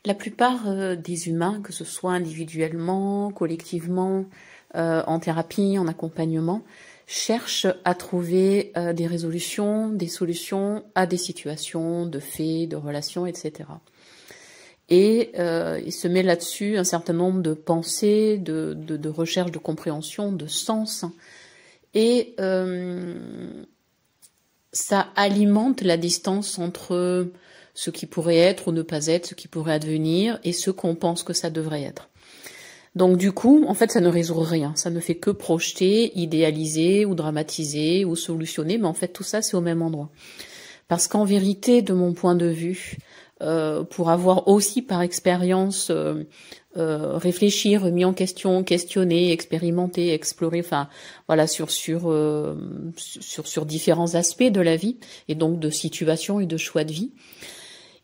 La plupart des humains, que ce soit individuellement, collectivement, en thérapie, en accompagnement, cherchent à trouver des résolutions, des solutions à des situations de faits, de relations, etc. Et il se met là-dessus un certain nombre de pensées, de recherches, de compréhension, de sens. Et ça alimente la distance entre ce qui pourrait être ou ne pas être, ce qui pourrait advenir, et ce qu'on pense que ça devrait être. Donc du coup, en fait, ça ne résout rien. Ça ne fait que projeter, idéaliser ou dramatiser ou solutionner, mais en fait, tout ça, c'est au même endroit. Parce qu'en vérité, de mon point de vue, pour avoir aussi par expérience réfléchi, remis en question, questionné, expérimenté, exploré, enfin voilà, sur différents aspects de la vie et donc de situations et de choix de vie,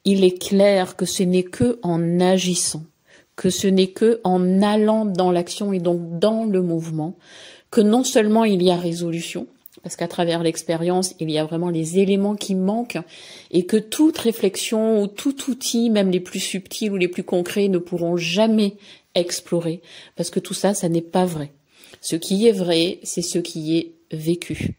il est clair que ce n'est que en agissant, que ce n'est que en allant dans l'action et donc dans le mouvement, que non seulement il y a résolution, parce qu'à travers l'expérience, il y a vraiment les éléments qui manquent et que toute réflexion ou tout outil, même les plus subtils ou les plus concrets, ne pourront jamais explorer, parce que tout ça, ça n'est pas vrai. Ce qui est vrai, c'est ce qui est vécu.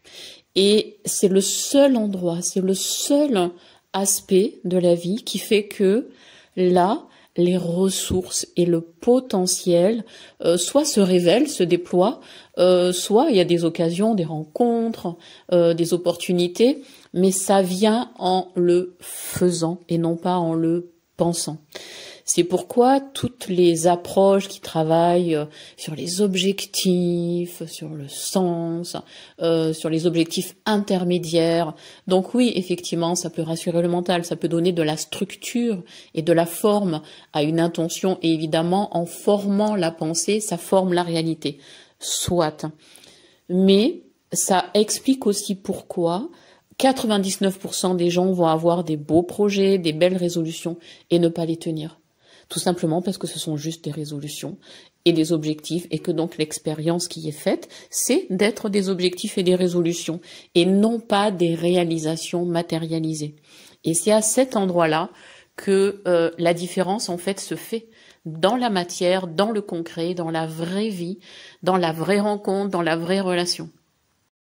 Et c'est le seul endroit, c'est le seul aspect de la vie qui fait que là, les ressources et le potentiel soit se révèlent, se déploient, soit il y a des occasions, des rencontres, des opportunités, mais ça vient en le faisant et non pas en le pensant. C'est pourquoi toutes les approches qui travaillent sur les objectifs, sur le sens, sur les objectifs intermédiaires. Donc oui, effectivement, ça peut rassurer le mental, ça peut donner de la structure et de la forme à une intention. Et évidemment, en formant la pensée, ça forme la réalité. Soit. Mais ça explique aussi pourquoi 99% des gens vont avoir des beaux projets, des belles résolutions et ne pas les tenir. Tout simplement parce que ce sont juste des résolutions et des objectifs et que donc l'expérience qui est faite, c'est d'être des objectifs et des résolutions et non pas des réalisations matérialisées. Et c'est à cet endroit-là que la différence en fait se fait dans la matière, dans le concret, dans la vraie vie, dans la vraie rencontre, dans la vraie relation.